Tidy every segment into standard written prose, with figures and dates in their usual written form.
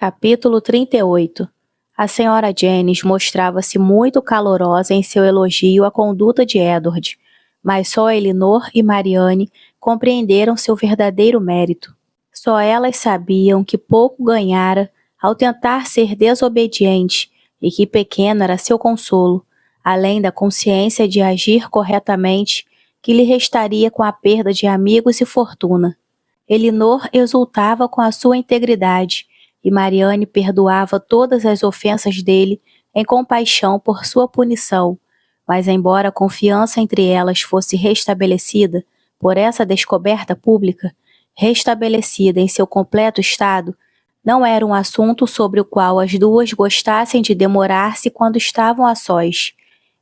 Capítulo 38. A senhora Jennings mostrava-se muito calorosa em seu elogio à conduta de Edward, mas só Elinor e Marianne compreenderam seu verdadeiro mérito. Só elas sabiam que pouco ganhara ao tentar ser desobediente e que pequeno era seu consolo, além da consciência de agir corretamente que lhe restaria com a perda de amigos e fortuna. Elinor exultava com a sua integridade, e Marianne perdoava todas as ofensas dele em compaixão por sua punição, mas embora a confiança entre elas fosse restabelecida por essa descoberta pública, restabelecida em seu completo estado, não era um assunto sobre o qual as duas gostassem de demorar-se quando estavam a sós.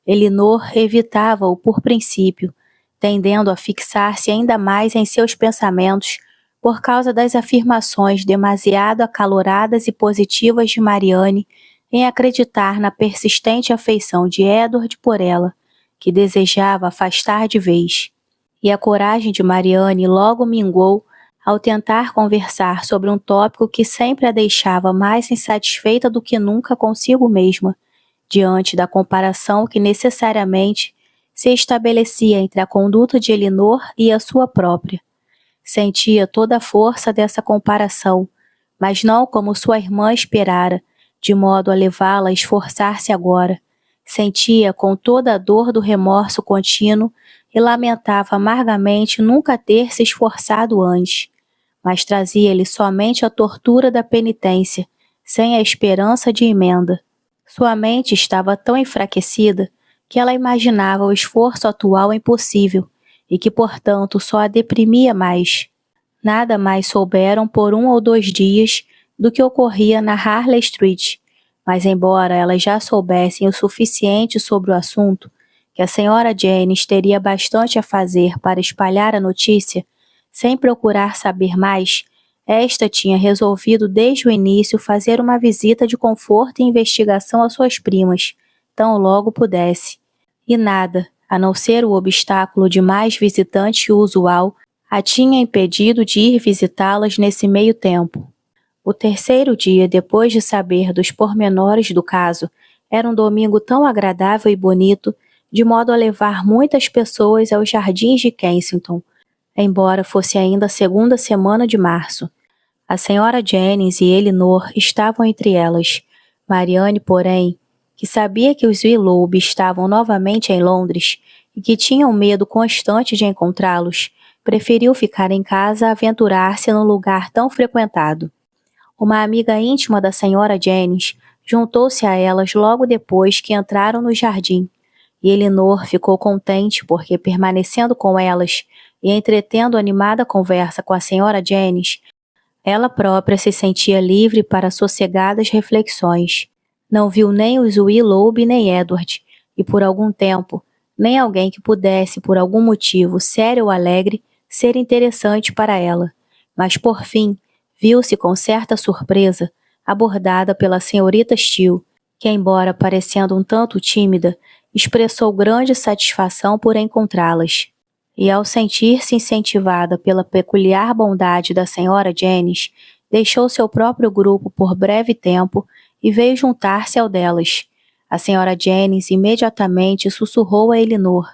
Elinor evitava-o por princípio, tendendo a fixar-se ainda mais em seus pensamentos por causa das afirmações demasiado acaloradas e positivas de Marianne em acreditar na persistente afeição de Edward por ela, que desejava afastar de vez. E a coragem de Marianne logo minguou ao tentar conversar sobre um tópico que sempre a deixava mais insatisfeita do que nunca consigo mesma, diante da comparação que necessariamente se estabelecia entre a conduta de Elinor e a sua própria. Sentia toda a força dessa comparação, mas não como sua irmã esperara, de modo a levá-la a esforçar-se agora. Sentia com toda a dor do remorso contínuo e lamentava amargamente nunca ter se esforçado antes, mas trazia-lhe somente a tortura da penitência, sem a esperança de emenda. Sua mente estava tão enfraquecida que ela imaginava o esforço atual impossível, e que, portanto, só a deprimia mais. Nada mais souberam por 1 ou 2 dias do que ocorria na Harley Street, mas embora elas já soubessem o suficiente sobre o assunto, que a senhora Jennings teria bastante a fazer para espalhar a notícia, sem procurar saber mais, esta tinha resolvido desde o início fazer uma visita de conforto e investigação às suas primas, tão logo pudesse. E nada, a não ser o obstáculo de mais visitante usual, a tinha impedido de ir visitá-las nesse meio tempo. O terceiro dia depois de saber dos pormenores do caso, era um domingo tão agradável e bonito, de modo a levar muitas pessoas aos jardins de Kensington, embora fosse ainda a segunda semana de março. A senhora Jennings e Elinor estavam entre elas. Marianne, porém, que sabia que os Willoughby estavam novamente em Londres e que tinham medo constante de encontrá-los, preferiu ficar em casa a aventurar-se num lugar tão frequentado. Uma amiga íntima da senhora Jennings juntou-se a elas logo depois que entraram no jardim, e Elinor ficou contente porque, permanecendo com elas e entretendo animada conversa com a senhora Jennings, ela própria se sentia livre para sossegadas reflexões. Não viu nem os Willoughby nem Edward, e por algum tempo, nem alguém que pudesse, por algum motivo, sério ou alegre, ser interessante para ela. Mas, por fim, viu-se com certa surpresa, abordada pela senhorita Steele, que, embora parecendo um tanto tímida, expressou grande satisfação por encontrá-las. E ao sentir-se incentivada pela peculiar bondade da senhora Jennings, deixou seu próprio grupo por breve tempo e veio juntar-se ao delas. A senhora Jennings imediatamente sussurrou a Elinor: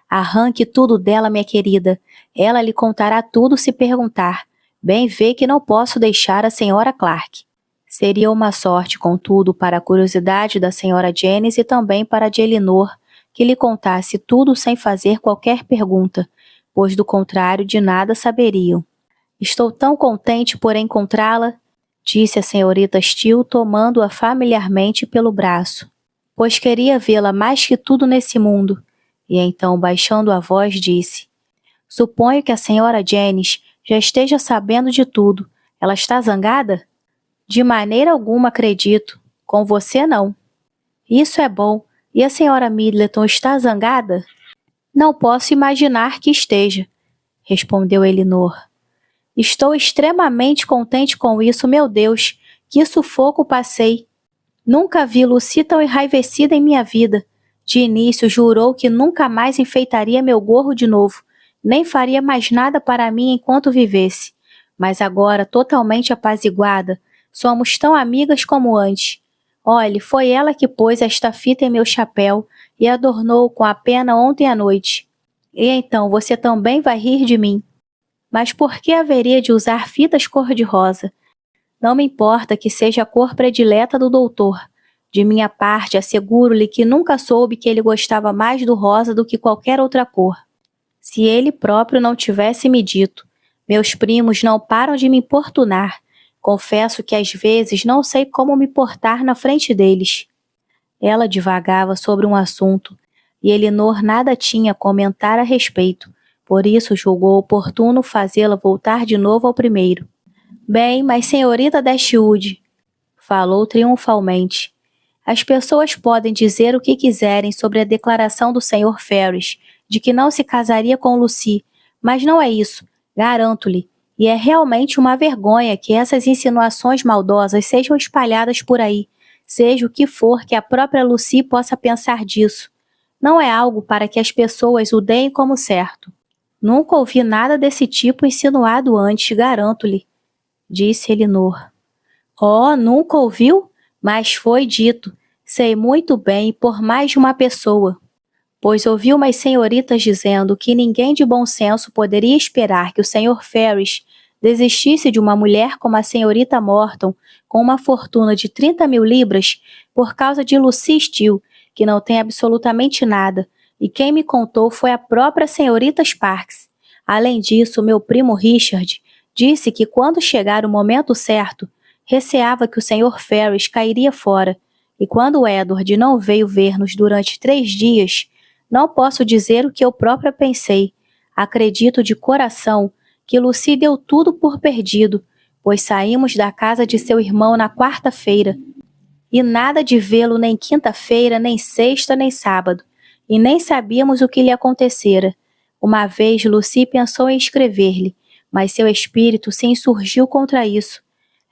"Arranque tudo dela, minha querida. Ela lhe contará tudo se perguntar. Bem vê que não posso deixar a senhora Clark." Seria uma sorte, contudo, para a curiosidade da senhora Jennings e também para a de Elinor, que lhe contasse tudo sem fazer qualquer pergunta, pois do contrário de nada saberiam. "Estou tão contente por encontrá-la", disse a senhorita Steele, tomando-a familiarmente pelo braço, "pois queria vê-la mais que tudo nesse mundo." E então, baixando a voz, disse: "Suponho que a senhora Jennings já esteja sabendo de tudo. Ela está zangada?" "De maneira alguma, acredito. Com você, não." "Isso é bom. E a senhora Middleton está zangada?" "Não posso imaginar que esteja", respondeu Elinor. "Estou extremamente contente com isso, meu Deus, que sufoco passei. Nunca vi Lucy tão enraivecida em minha vida. De início jurou que nunca mais enfeitaria meu gorro de novo, nem faria mais nada para mim enquanto vivesse. Mas agora, totalmente apaziguada, Somos tão amigas como antes. Olhe, foi ela que pôs esta fita em meu chapéu e adornou com a pena ontem à noite. E então você também vai rir de mim. Mas por que haveria de usar fitas cor-de-rosa? Não me importa que seja a cor predileta do doutor. De minha parte, asseguro-lhe que nunca soube que ele gostava mais do rosa do que qualquer outra cor. Se ele próprio não tivesse me dito. Meus primos não param de me importunar. Confesso que às vezes não sei como me portar na frente deles. Ela divagava sobre um assunto, e Elinor nada tinha a comentar a respeito, por isso julgou oportuno fazê-la voltar de novo ao primeiro. Bem, mas senhorita Dashwood, falou triunfalmente, as pessoas podem dizer o que quiserem sobre a declaração do Sr. Ferris, de que não se casaria com Lucy, mas não é isso, garanto-lhe, e é realmente uma vergonha que essas insinuações maldosas sejam espalhadas por aí, seja o que for que a própria Lucy possa pensar disso. Não é algo para que as pessoas o deem como certo. Nunca ouvi nada desse tipo insinuado antes, garanto-lhe, disse Elinor. Oh, nunca ouviu? Mas foi dito. Sei muito bem, por mais de uma pessoa. Pois ouvi umas senhoritas dizendo que ninguém de bom senso poderia esperar que o Sr. Ferris desistisse de uma mulher como a senhorita Morton, com uma fortuna de 30.000 libras, por causa de Lucy Steele, que não tem absolutamente nada, e quem me contou foi a própria senhorita Sparks. Além disso, meu primo Richard disse que quando chegar o momento certo, receava que o Sr. Ferris cairia fora, e quando Edward não veio ver-nos durante 3 dias, não posso dizer o que eu própria pensei. Acredito de coração que Lucy deu tudo por perdido, pois saímos da casa de seu irmão na quarta-feira, e nada de vê-lo nem quinta-feira, nem sexta, nem sábado, e nem sabíamos o que lhe acontecera. Uma vez Lucy pensou em escrever-lhe, mas seu espírito se insurgiu contra isso.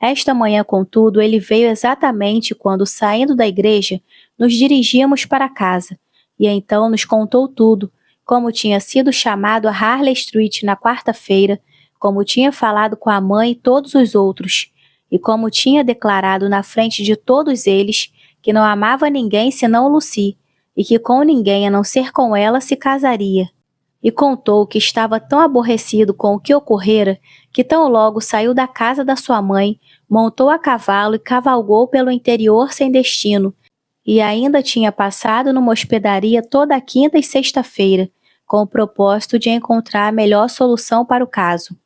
Esta manhã, contudo, ele veio exatamente quando, saindo da igreja, nos dirigíamos para casa, e então nos contou tudo, como tinha sido chamado a Harley Street na quarta-feira, como tinha falado com a mãe e todos os outros, e como tinha declarado na frente de todos eles que não amava ninguém senão Lucy, e que com ninguém a não ser com ela se casaria. E contou que estava tão aborrecido com o que ocorrera, que tão logo saiu da casa da sua mãe, montou a cavalo e cavalgou pelo interior sem destino, e ainda tinha passado numa hospedaria toda a quinta e sexta-feira, com o propósito de encontrar a melhor solução para o caso.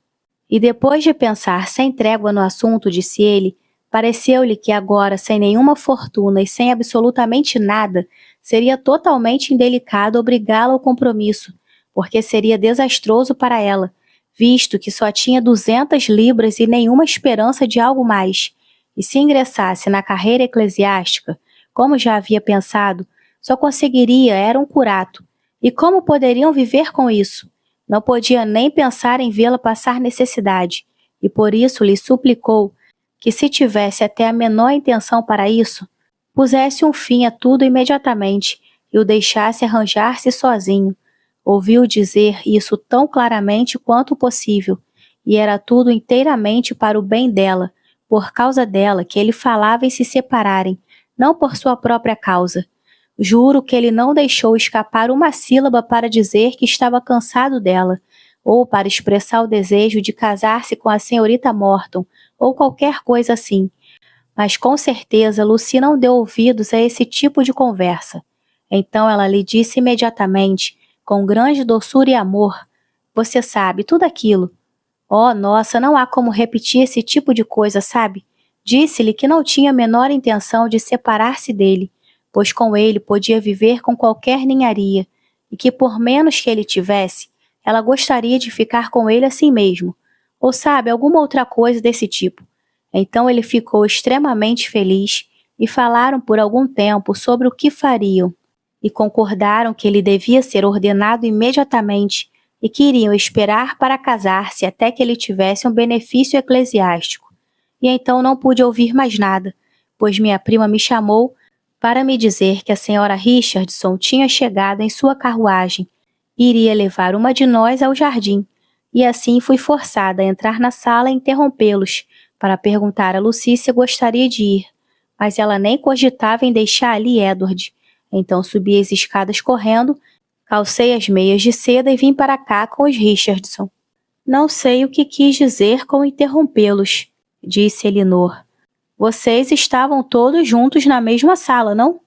E depois de pensar sem trégua no assunto, disse ele, pareceu-lhe que agora, sem nenhuma fortuna e sem absolutamente nada, seria totalmente indelicado obrigá-la ao compromisso, porque seria desastroso para ela, visto que só tinha 200 libras e nenhuma esperança de algo mais, e se ingressasse na carreira eclesiástica, como já havia pensado, só conseguiria era um curato, e como poderiam viver com isso? Não podia nem pensar em vê-la passar necessidade, e por isso lhe suplicou que, se tivesse até a menor intenção para isso, pusesse um fim a tudo imediatamente e o deixasse arranjar-se sozinho. Ouviu dizer isso tão claramente quanto possível, e era tudo inteiramente para o bem dela, por causa dela que ele falava em se separarem, não por sua própria causa. Juro que ele não deixou escapar uma sílaba para dizer que estava cansado dela, ou para expressar o desejo de casar-se com a senhorita Morton, ou qualquer coisa assim. Mas com certeza Lucy não deu ouvidos a esse tipo de conversa. Então ela lhe disse imediatamente, com grande doçura e amor, você sabe, tudo aquilo. Oh, nossa, não há como repetir esse tipo de coisa, sabe? Disse-lhe que não tinha a menor intenção de separar-se dele, pois com ele podia viver com qualquer ninharia, e que por menos que ele tivesse, ela gostaria de ficar com ele assim mesmo, ou sabe, alguma outra coisa desse tipo. Então ele ficou extremamente feliz, e falaram por algum tempo sobre o que fariam, e concordaram que ele devia ser ordenado imediatamente, e que iriam esperar para casar-se até que ele tivesse um benefício eclesiástico. E então não pude ouvir mais nada, pois minha prima me chamou para me dizer que a senhora Richardson tinha chegado em sua carruagem e iria levar uma de nós ao jardim, e assim fui forçada a entrar na sala e interrompê-los, para perguntar a Lucy se gostaria de ir, mas ela nem cogitava em deixar ali Edward. Então subi as escadas correndo, calcei as meias de seda e vim para cá com os Richardson. Não sei o que quis dizer com interrompê-los, disse Elinor. Vocês estavam todos juntos na mesma sala, não?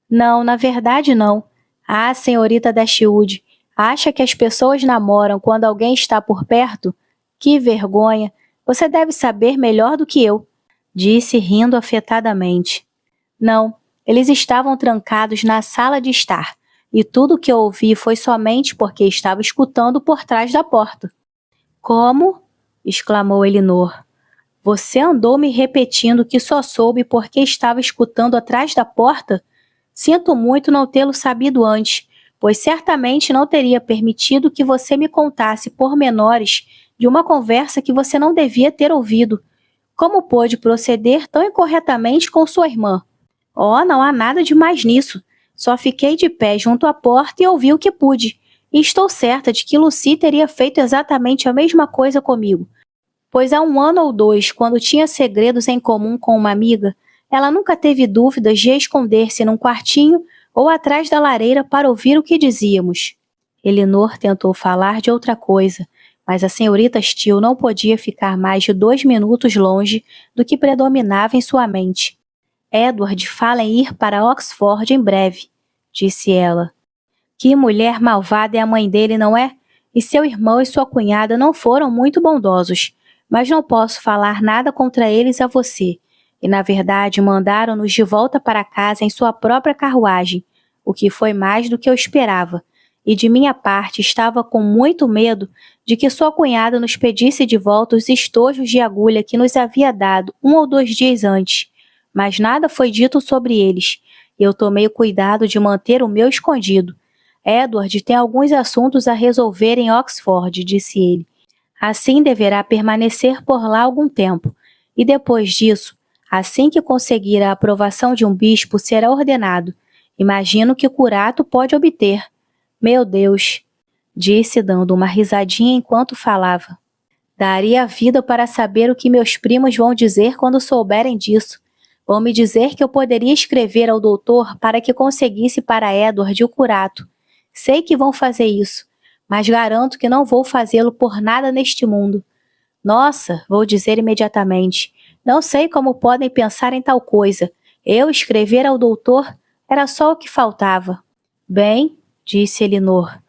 Não, na verdade não. Ah, senhorita Dashwood, acha que as pessoas namoram quando alguém está por perto? Que vergonha! Você deve saber melhor do que eu, disse rindo afetadamente. Não, eles estavam trancados na sala de estar, e tudo o que eu ouvi foi somente porque estava escutando por trás da porta. Como? Exclamou Elinor. Você andou me repetindo que só soube porque estava escutando atrás da porta? Sinto muito não tê-lo sabido antes, pois certamente não teria permitido que você me contasse pormenores de uma conversa que você não devia ter ouvido. Como pôde proceder tão incorretamente com sua irmã? Oh, não há nada de mais nisso. Só fiquei de pé junto à porta e ouvi o que pude. E estou certa de que Lucy teria feito exatamente a mesma coisa comigo. Pois há 1 ano ou 2, quando tinha segredos em comum com uma amiga, ela nunca teve dúvidas de esconder-se num quartinho ou atrás da lareira para ouvir o que dizíamos. Elinor tentou falar de outra coisa, mas a senhorita Steele não podia ficar mais de 2 minutos longe do que predominava em sua mente. Edward fala em ir para Oxford em breve, disse ela. Que mulher malvada é a mãe dele, não é? E seu irmão e sua cunhada não foram muito bondosos, mas não posso falar nada contra eles a você. E na verdade mandaram-nos de volta para casa em sua própria carruagem, o que foi mais do que eu esperava. E de minha parte estava com muito medo de que sua cunhada nos pedisse de volta os estojos de agulha que nos havia dado 1 ou 2 dias antes. Mas nada foi dito sobre eles. Eu tomei o cuidado de manter o meu escondido. Edward tem alguns assuntos a resolver em Oxford, disse ele. Assim deverá permanecer por lá algum tempo. E depois disso, assim que conseguir a aprovação de um bispo, será ordenado. Imagino que Curato pode obter. Meu Deus, disse dando uma risadinha enquanto falava. Daria a vida para saber o que meus primos vão dizer quando souberem disso. Vão me dizer que eu poderia escrever ao doutor para que conseguisse para Edward o Curato. Sei que vão fazer isso, mas garanto que não vou fazê-lo por nada neste mundo. Nossa, vou dizer imediatamente, não sei como podem pensar em tal coisa. Eu escrever ao doutor era só o que faltava. Bem, disse Elinor,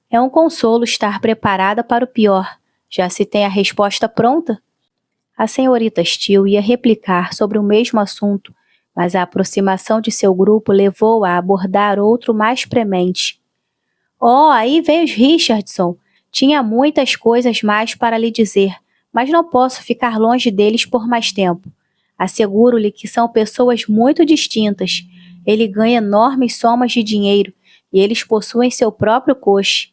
é um consolo estar preparada para o pior. Já se tem a resposta pronta? A senhorita Steele ia replicar sobre o mesmo assunto, mas a aproximação de seu grupo levou-a a abordar outro mais premente. Oh, aí vem os Richardson. Tinha muitas coisas mais para lhe dizer, mas não posso ficar longe deles por mais tempo. Asseguro-lhe que são pessoas muito distintas. Ele ganha enormes somas de dinheiro e eles possuem seu próprio coche.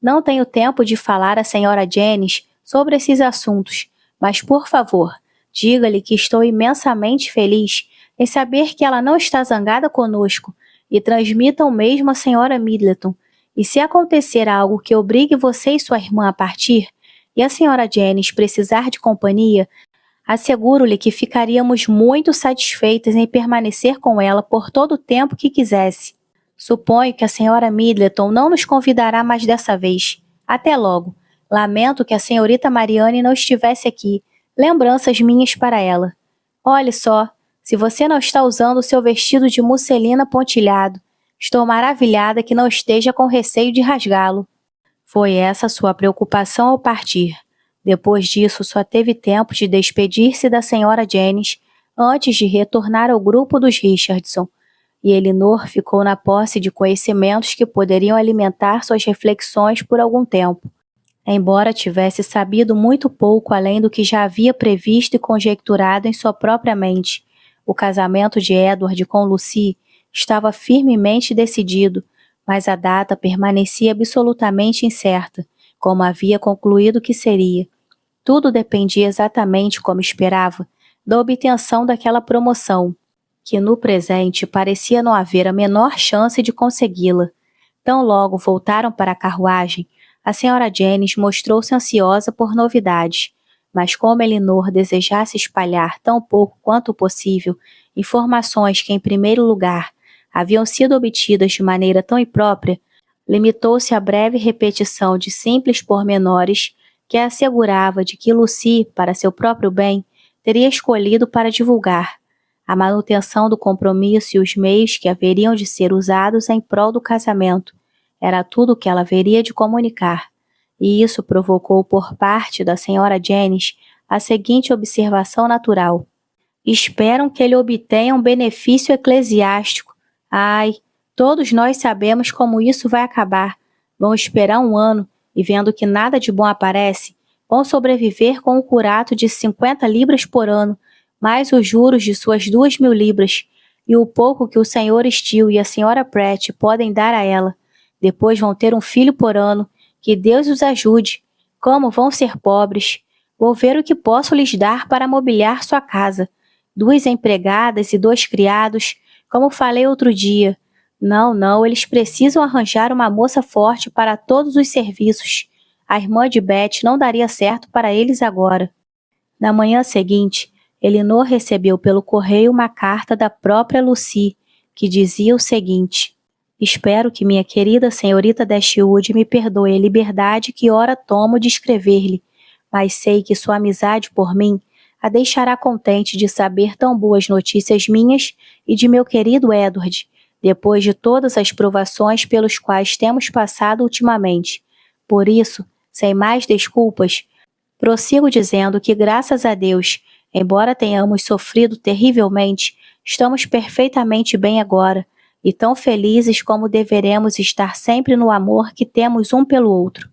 Não tenho tempo de falar à senhora Jennings sobre esses assuntos, mas, por favor, diga-lhe que estou imensamente feliz em saber que ela não está zangada conosco e transmita o mesmo à senhora Middleton. E se acontecer algo que obrigue você e sua irmã a partir, e a senhora Jennings precisar de companhia, asseguro-lhe que ficaríamos muito satisfeitas em permanecer com ela por todo o tempo que quisesse. Suponho que a senhora Middleton não nos convidará mais dessa vez. Até logo. Lamento que a senhorita Marianne não estivesse aqui. Lembranças minhas para ela. Olhe só, se você não está usando o seu vestido de musselina pontilhado, estou maravilhada que não esteja com receio de rasgá-lo. Foi essa sua preocupação ao partir. Depois disso, só teve tempo de despedir-se da senhora Jennings antes de retornar ao grupo dos Richardson, e Elinor ficou na posse de conhecimentos que poderiam alimentar suas reflexões por algum tempo. Embora tivesse sabido muito pouco além do que já havia previsto e conjecturado em sua própria mente, o casamento de Edward com Lucy estava firmemente decidido, mas a data permanecia absolutamente incerta, como havia concluído que seria. Tudo dependia exatamente, como esperava, da obtenção daquela promoção, que no presente parecia não haver a menor chance de consegui-la. Tão logo voltaram para a carruagem, a senhora Jennings mostrou-se ansiosa por novidades, Mas como Elinor desejasse espalhar tão pouco quanto possível informações que, em primeiro lugar, haviam sido obtidas de maneira tão imprópria, limitou-se à breve repetição de simples pormenores que a assegurava de que Lucy, para seu próprio bem, teria escolhido para divulgar a manutenção do compromisso e os meios que haveriam de ser usados em prol do casamento. Era tudo o que ela haveria de comunicar, e isso provocou por parte da senhora Jennings a seguinte observação natural: esperam que ele obtenha um benefício eclesiástico. Ai, todos nós sabemos como isso vai acabar. Vão esperar 1 ano e, vendo que nada de bom aparece, vão sobreviver com um curato de 50 libras por ano, mais os juros de suas 2.000 libras, e o pouco que o Sr. Steele e a Sra. Pratt podem dar a ela. Depois vão ter um filho por ano. Que Deus os ajude. Como vão ser pobres. Vou ver o que posso lhes dar para mobiliar sua casa. 2 empregadas e 2 criados, como falei outro dia. Não, eles precisam arranjar uma moça forte para todos os serviços. A irmã de Beth não daria certo para eles agora. Na manhã seguinte, Elinor recebeu pelo correio uma carta da própria Lucy, que dizia o seguinte: espero que minha querida senhorita Dashwood me perdoe a liberdade que ora tomo de escrever-lhe, mas sei que sua amizade por mim a deixará contente de saber tão boas notícias minhas e de meu querido Edward, depois de todas as provações pelos quais temos passado ultimamente. Por isso, sem mais desculpas, prossigo dizendo que, graças a Deus, embora tenhamos sofrido terrivelmente, estamos perfeitamente bem agora, e tão felizes como deveremos estar sempre no amor que temos um pelo outro.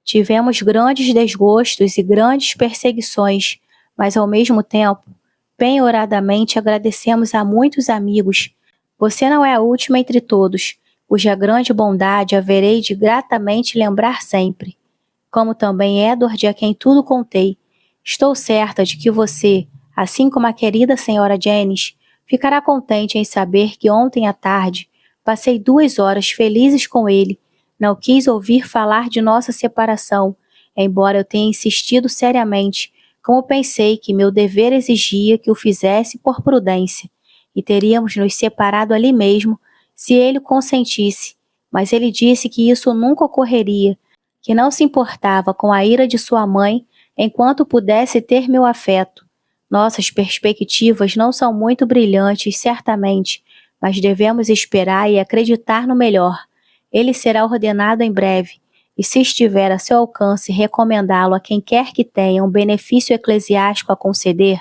Tivemos grandes desgostos e grandes perseguições, mas ao mesmo tempo, bem-horadamente agradecemos a muitos amigos. Você não é a última entre todos, cuja grande bondade haverei de gratamente lembrar sempre. Como também Edward, a quem tudo contei. Estou certa de que você, assim como a querida senhora Jennings, ficará contente em saber que ontem à tarde passei 2 horas felizes com ele. Não quis ouvir falar de nossa separação, embora eu tenha insistido seriamente, como pensei que meu dever exigia que o fizesse por prudência, e teríamos nos separado ali mesmo, se ele o consentisse, mas ele disse que isso nunca ocorreria, que não se importava com a ira de sua mãe, enquanto pudesse ter meu afeto. Nossas perspectivas não são muito brilhantes, certamente, mas devemos esperar e acreditar no melhor. Ele será ordenado em breve, e se estiver a seu alcance recomendá-lo a quem quer que tenha um benefício eclesiástico a conceder,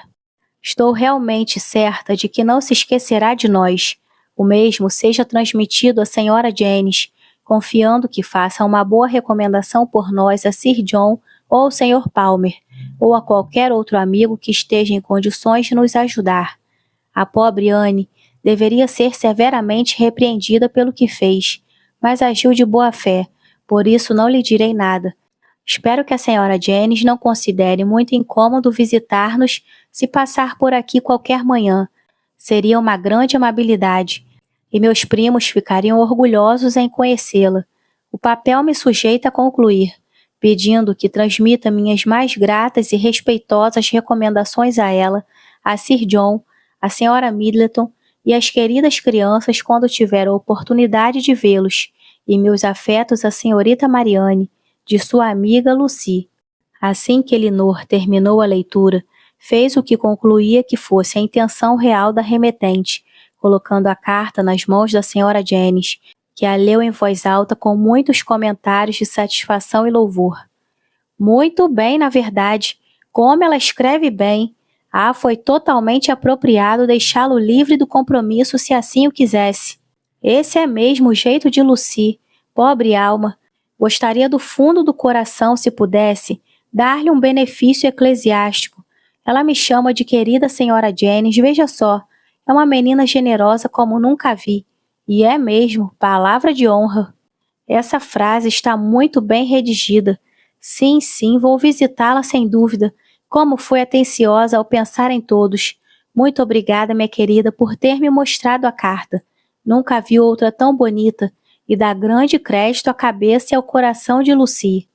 estou realmente certa de que não se esquecerá de nós. O mesmo seja transmitido à senhora Jennings, confiando que faça uma boa recomendação por nós a Sir John ou ao Sr. Palmer, ou a qualquer outro amigo que esteja em condições de nos ajudar. A pobre Anne deveria ser severamente repreendida pelo que fez, mas agiu de boa fé, por isso não lhe direi nada. Espero que a senhora Jennings não considere muito incômodo visitar-nos se passar por aqui qualquer manhã. Seria uma grande amabilidade, e meus primos ficariam orgulhosos em conhecê-la. O papel me sujeita a concluir, pedindo que transmita minhas mais gratas e respeitosas recomendações a ela, a Sir John, a senhora Middleton e as queridas crianças quando tiver a oportunidade de vê-los, e meus afetos à senhorita Marianne, de sua amiga Lucy. Assim que Elinor terminou a leitura, fez o que concluía que fosse a intenção real da remetente, colocando a carta nas mãos da senhora Jennings, que a leu em voz alta com muitos comentários de satisfação e louvor. Muito bem, na verdade. Como ela escreve bem. Foi totalmente apropriado deixá-lo livre do compromisso se assim o quisesse. Esse é mesmo o jeito de Lucy. Pobre alma. Gostaria do fundo do coração, se pudesse, dar-lhe um benefício eclesiástico. Ela me chama de querida senhora Jennings, veja só. É uma menina generosa como nunca vi. E é mesmo, palavra de honra. Essa frase está muito bem redigida. Sim, vou visitá-la sem dúvida. Como foi atenciosa ao pensar em todos. Muito obrigada, minha querida, por ter me mostrado a carta. Nunca vi outra tão bonita, e dá grande crédito à cabeça e ao coração de Lucy.